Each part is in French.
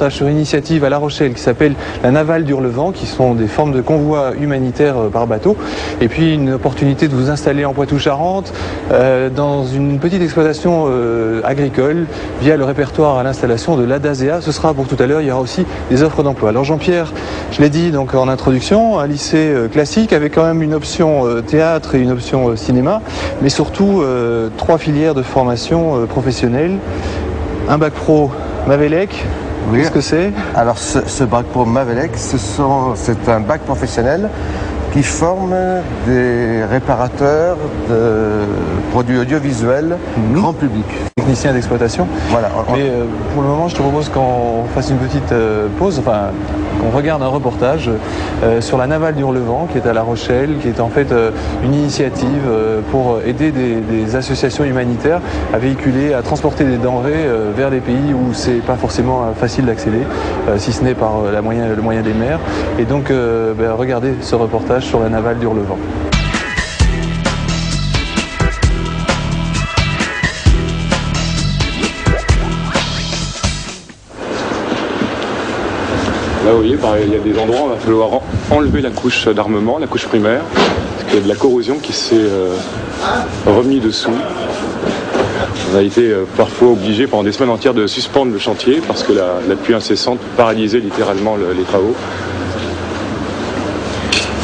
Sur une initiative à La Rochelle qui s'appelle la Navale d'Hurlevent, qui sont des formes de convois humanitaires par bateau. Et puis une opportunité de vous installer en Poitou-Charentes dans une petite exploitation agricole via le répertoire à l'installation de l'ADASEA. Ce sera pour tout à l'heure, il y aura aussi des offres d'emploi. Alors Jean-Pierre, je l'ai dit donc en introduction, un lycée classique avec quand même une option théâtre et une option cinéma, mais surtout 3 filières de formation professionnelle. Un bac pro Mavelec. Oui. Qu'est-ce que c'est? Alors ce bac pro Mavelec, c'est un bac professionnel qui forme des réparateurs de produits audiovisuels grand public. Technicien d'exploitation. Voilà. Mais pour le moment, je te propose qu'on fasse une petite pause, enfin qu'on regarde un reportage sur la Navale d'Hurlevent qui est à La Rochelle, qui est en fait une initiative pour aider des associations humanitaires à véhiculer, à transporter des denrées vers des pays où c'est pas forcément facile d'accéder, si ce n'est par le moyen des mers. Et donc, regardez ce reportage sur la Navale d'Hurlevent. Là, vous voyez, il y a des endroits où il va falloir enlever la couche d'armement, la couche primaire, parce qu'il y a de la corrosion qui s'est remis dessous. On a été parfois obligé pendant des semaines entières de suspendre le chantier parce que la pluie incessante paralysait littéralement les travaux.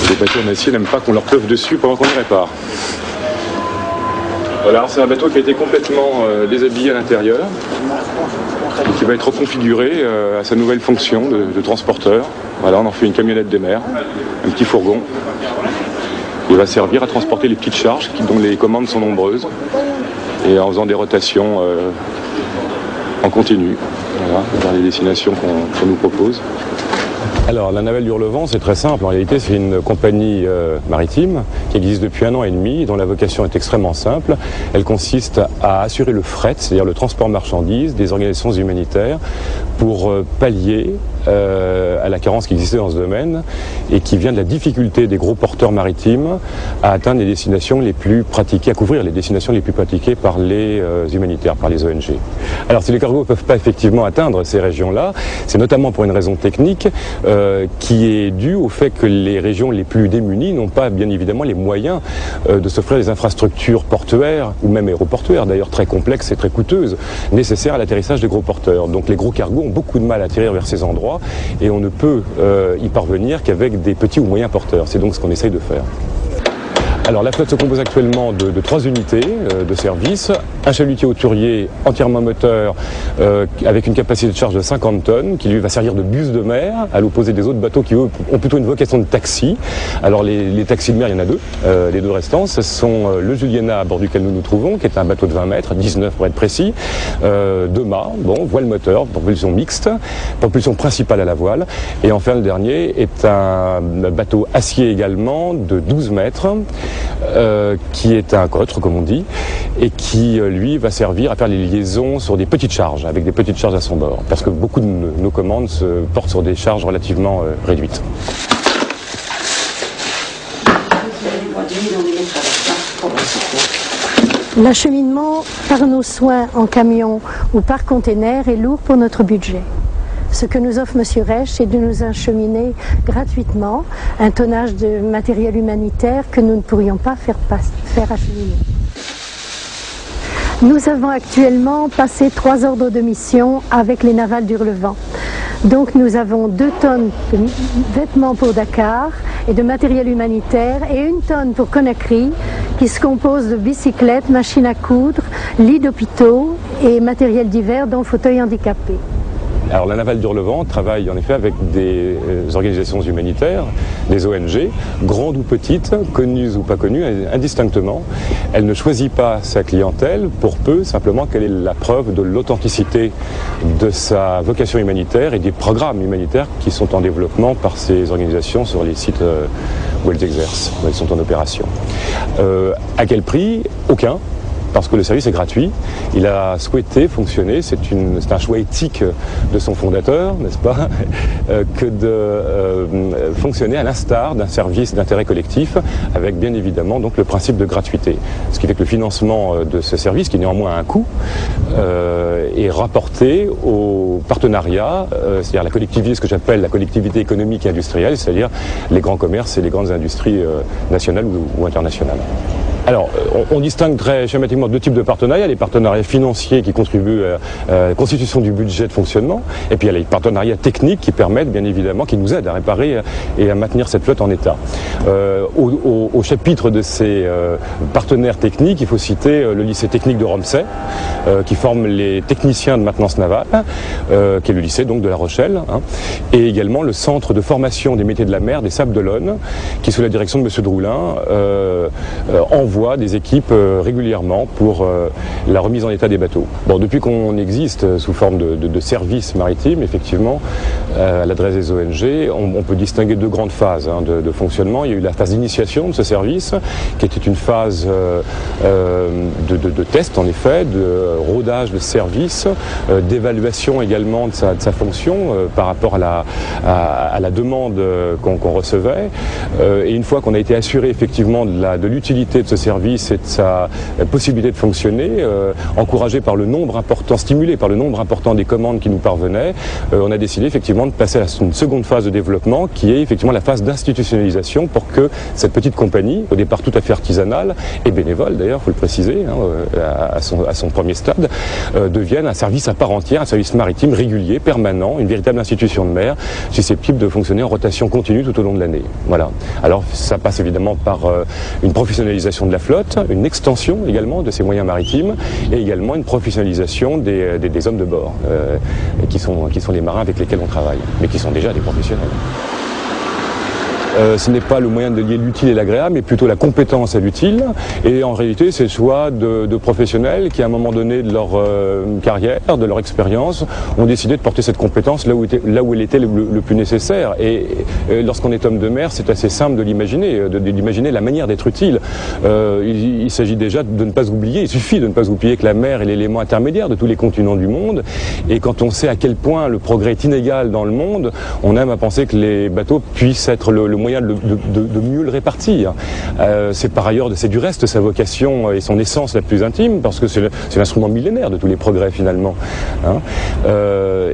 Les bateaux en acier n'aiment pas qu'on leur pleuve dessus pendant qu'on les répare. Voilà, c'est un bateau qui a été complètement déshabillé à l'intérieur et qui va être reconfiguré à sa nouvelle fonction de transporteur. Voilà, on en fait une camionnette des mers, un petit fourgon. Il va servir à transporter les petites charges dont les commandes sont nombreuses et en faisant des rotations en continu, voilà, vers les destinations qu'on nous propose. Alors, la Navale d'Hurlevent, c'est très simple. En réalité, c'est une compagnie maritime qui existe depuis 1 an et demi, dont la vocation est extrêmement simple. Elle consiste à assurer le fret, c'est-à-dire le transport marchandises des organisations humanitaires pour pallier à la carence qui existait dans ce domaine et qui vient de la difficulté des gros porteurs maritimes à atteindre les destinations les plus pratiquées, à couvrir les destinations les plus pratiquées par les humanitaires, par les ONG. Alors si les cargos ne peuvent pas effectivement atteindre ces régions-là, c'est notamment pour une raison technique qui est due au fait que les régions les plus démunies n'ont pas bien évidemment les moyens de s'offrir des infrastructures portuaires ou même aéroportuaires, d'ailleurs très complexes et très coûteuses, nécessaires à l'atterrissage des gros porteurs. Donc les gros cargos ont beaucoup de mal à atterrir vers ces endroits et on ne peut y parvenir qu'avec des petits ou moyens porteurs. C'est donc ce qu'on essaye de faire. Alors la flotte se compose actuellement de 3 unités de service, un chalutier hauturier entièrement moteur avec une capacité de charge de 50 tonnes qui lui va servir de bus de mer à l'opposé des autres bateaux qui eux ont plutôt une vocation de taxi. Alors les taxis de mer, il y en a 2, les 2 restants, ce sont le Juliana à bord duquel nous nous trouvons qui est un bateau de 20 mètres, 19 pour être précis, 2 mâts, voile moteur, propulsion mixte, propulsion principale à la voile et enfin le dernier est un bateau acier également de 12 mètres qui est un cotre comme on dit et qui lui va servir à faire les liaisons sur des petites charges avec des petites charges à son bord parce que beaucoup de nos commandes se portent sur des charges relativement réduites. L'acheminement par nos soins en camion ou par container est lourd pour notre budget. Ce que nous offre M. Reich, c'est de nous acheminer gratuitement un tonnage de matériel humanitaire que nous ne pourrions pas faire acheminer. Nous avons actuellement passé 3 ordres de mission avec les navales d'Hurlevent. Donc nous avons 2 tonnes de vêtements pour Dakar et de matériel humanitaire et 1 tonne pour Conakry qui se compose de bicyclettes, machines à coudre, lits d'hôpitaux et matériel divers dont fauteuils handicapés. Alors la Navale d'Hurlevent travaille en effet avec des organisations humanitaires, des ONG, grandes ou petites, connues ou pas connues, indistinctement. Elle ne choisit pas sa clientèle pour peu simplement qu'elle ait la preuve de l'authenticité de sa vocation humanitaire et des programmes humanitaires qui sont en développement par ces organisations sur les sites où elles exercent, où elles sont en opération. À quel prix? Aucun. parce que le service est gratuit. Il a souhaité fonctionner, c'est un choix éthique de son fondateur, n'est-ce pas, que de fonctionner à l'instar d'un service d'intérêt collectif, avec bien évidemment donc le principe de gratuité. Ce qui fait que le financement de ce service, qui néanmoins a un coût, est rapporté au partenariat, c'est-à-dire la collectivité, ce que j'appelle la collectivité économique et industrielle, c'est-à-dire les grands commerces et les grandes industries nationales ou internationales. Alors, on distingue très schématiquement deux types de partenariats. Les partenariats financiers qui contribuent à la constitution du budget de fonctionnement, et puis il y a les partenariats techniques qui permettent, bien évidemment, qui nous aident à réparer et à maintenir cette flotte en état. Au chapitre de ces partenaires techniques, il faut citer le lycée technique de Romsey, qui forme les techniciens de maintenance navale, qui est le lycée donc de La Rochelle, hein, et également le centre de formation des métiers de la mer des Sables-d'Olonne, qui sous la direction de M. Droulin envoie des équipes régulièrement pour la remise en état des bateaux. Bon, depuis qu'on existe sous forme de services maritimes, effectivement, à l'adresse des ONG, on peut distinguer deux grandes phases de fonctionnement. Il y a eu la phase d'initiation de ce service, qui était une phase de test, en effet, de rodage de service, d'évaluation également de sa fonction par rapport à la demande qu'on recevait. Et une fois qu'on a été assuré effectivement de l'utilité de ce service et de sa possibilité de fonctionner, encouragé par le nombre important, stimulé par le nombre important des commandes qui nous parvenaient, on a décidé effectivement de passer à une seconde phase de développement qui est effectivement la phase d'institutionnalisation pour que cette petite compagnie, au départ tout à fait artisanale et bénévole d'ailleurs, il faut le préciser, à son premier stade, devienne un service à part entière, un service maritime régulier, permanent, une véritable institution de mer, susceptible de fonctionner en rotation continue tout au long de l'année. Voilà. Alors ça passe évidemment par une professionnalisation de la flotte, une extension également de ses moyens maritimes et également une professionnalisation des hommes de bord qui sont les marins avec lesquels on travaille, mais qui sont déjà des professionnels. Ce n'est pas le moyen de lier l'utile et l'agréable, mais plutôt la compétence à l'utile. Et en réalité, c'est le choix de professionnels qui, à un moment donné de leur carrière, de leur expérience, ont décidé de porter cette compétence là où elle était le plus nécessaire. Et lorsqu'on est homme de mer, c'est assez simple de l'imaginer la manière d'être utile. Il s'agit déjà de ne pas oublier, il suffit de ne pas oublier que la mer est l'élément intermédiaire de tous les continents du monde. Et quand on sait à quel point le progrès est inégal dans le monde, on aime à penser que les bateaux puissent être le moyen de mieux le répartir. C'est du reste sa vocation et son essence la plus intime, parce que c'est l'instrument millénaire de tous les progrès finalement. Hein.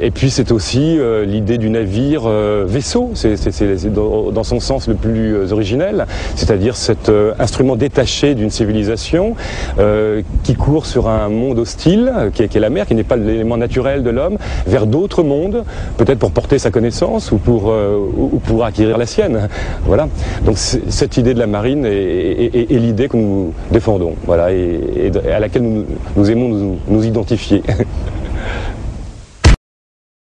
Et puis c'est aussi l'idée du navire vaisseau, c'est dans son sens le plus originel, c'est-à-dire cet instrument détaché d'une civilisation qui court sur un monde hostile, qui est la mer, qui n'est pas l'élément naturel de l'homme, vers d'autres mondes, peut-être pour porter sa connaissance ou pour acquérir la sienne. Voilà. Donc cette idée de la marine est l'idée que nous défendons, voilà, et à laquelle nous aimons nous identifier.